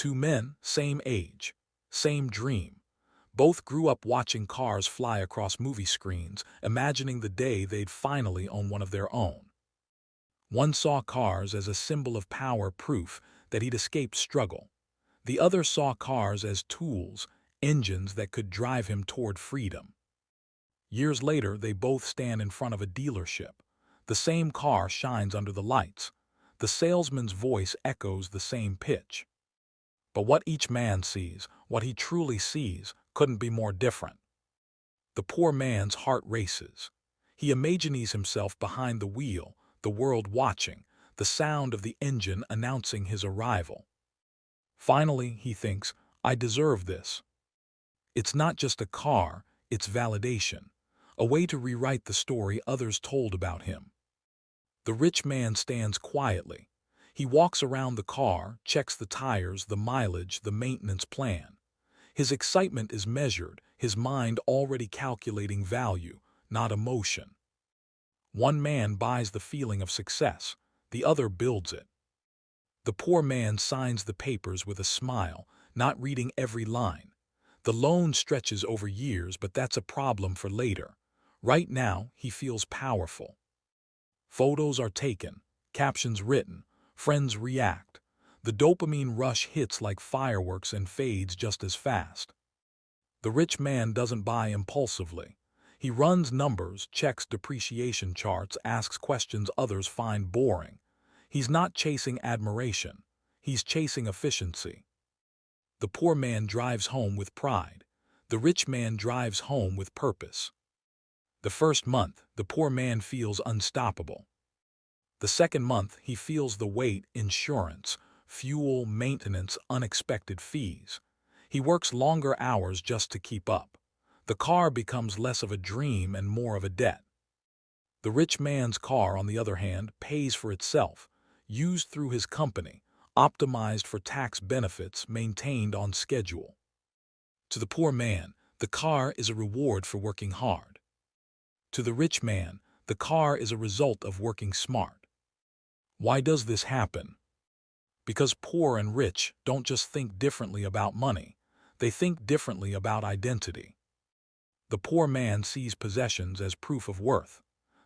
Two men, same age, same dream. Both grew up watching cars fly across movie screens, imagining the day they'd finally own one of their own. One saw cars as a symbol of power, proof that he'd escaped struggle. The other saw cars as tools, engines that could drive him toward freedom. Years later, they both stand in front of a dealership. The same car shines under the lights. The salesman's voice echoes the same pitch. But what each man sees, what he truly sees, couldn't be more different. The poor man's heart races. He imagines himself behind the wheel, the world watching, the sound of the engine announcing his arrival. Finally, he thinks, I deserve this. It's not just a car, it's validation, a way to rewrite the story others told about him. The rich man stands quietly. He walks around the car, checks the tires, the mileage, the maintenance plan. His excitement is measured, his mind already calculating value, not emotion. One man buys the feeling of success, the other builds it. The poor man signs the papers with a smile, not reading every line. The loan stretches over years, but that's a problem for later. Right now, he feels powerful. Photos are taken, captions written, friends react. The dopamine rush hits like fireworks and fades just as fast. The rich man doesn't buy impulsively. He runs numbers, checks depreciation charts, asks questions others find boring. He's not chasing admiration. He's chasing efficiency. The poor man drives home with pride. The rich man drives home with purpose. The first month, the poor man feels unstoppable. The second month, he feels the weight, insurance, fuel, maintenance, unexpected fees. He works longer hours just to keep up. The car becomes less of a dream and more of a debt. The rich man's car, on the other hand, pays for itself, used through his company, optimized for tax benefits, maintained on schedule. To the poor man, the car is a reward for working hard. To the rich man, the car is a result of working smart. Why does this happen? Because poor and rich don't just think differently about money, they think differently about identity. The poor man sees possessions as proof of worth.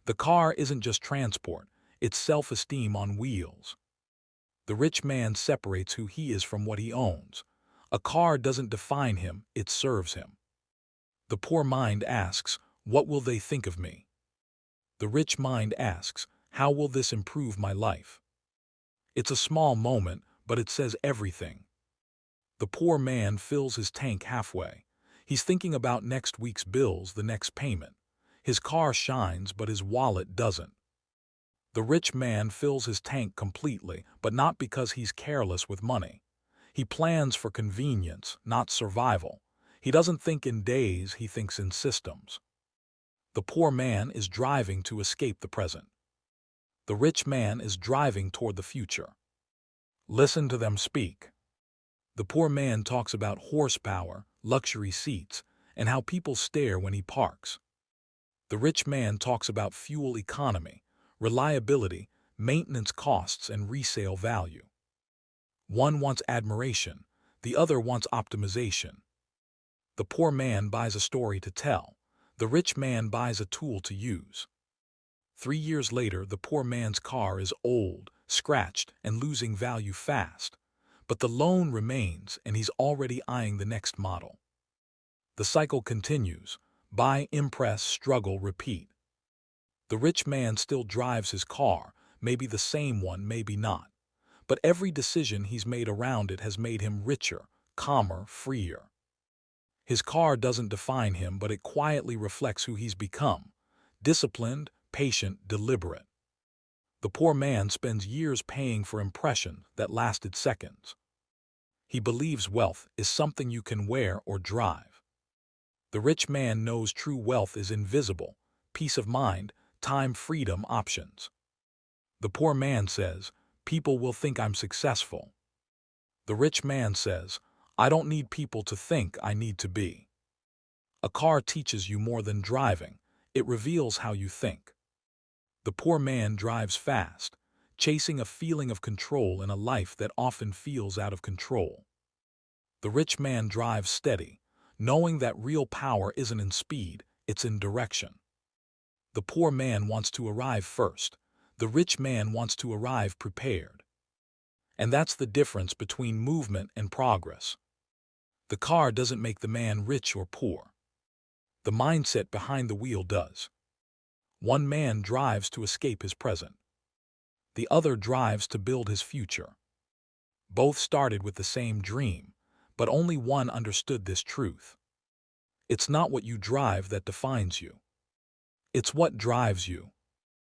The car isn't just transport, it's self-esteem on wheels. The rich man separates who he is from what he owns. A car doesn't define him, it serves him. The poor mind asks, what will they think of me? The rich mind asks, how will this improve my life? It's a small moment, but it says everything. The poor man fills his tank halfway. He's thinking about next week's bills, the next payment. His car shines, but his wallet doesn't. The rich man fills his tank completely, but not because he's careless with money. He plans for convenience, not survival. He doesn't think in days, he thinks in systems. The poor man is driving to escape the present. The rich man is driving toward the future. Listen to them speak. The poor man talks about horsepower, luxury seats, and how people stare when he parks. The rich man talks about fuel economy, reliability, maintenance costs, and resale value. One wants admiration, the other wants optimization. The poor man buys a story to tell. The rich man buys a tool to use. 3 years later, the poor man's car is old, scratched, and losing value fast. But the loan remains, and he's already eyeing the next model. The cycle continues. Buy, impress, struggle, repeat. The rich man still drives his car, maybe the same one, maybe not. But every decision he's made around it has made him richer, calmer, freer. His car doesn't define him, but it quietly reflects who he's become. Disciplined, patient, deliberate. The poor man spends years paying for impressions that lasted seconds. He believes wealth is something you can wear or drive. The rich man knows true wealth is invisible, peace of mind, time, freedom, options. The poor man says, people will think I'm successful. The rich man says, I don't need people to think, I need to be. A car teaches you more than driving. It reveals how you think. The poor man drives fast, chasing a feeling of control in a life that often feels out of control. The rich man drives steady, knowing that real power isn't in speed, it's in direction. The poor man wants to arrive first. The rich man wants to arrive prepared. And that's the difference between movement and progress. The car doesn't make the man rich or poor. The mindset behind the wheel does. One man drives to escape his present. The other drives to build his future. Both started with the same dream, but only one understood this truth. It's not what you drive that defines you. It's what drives you.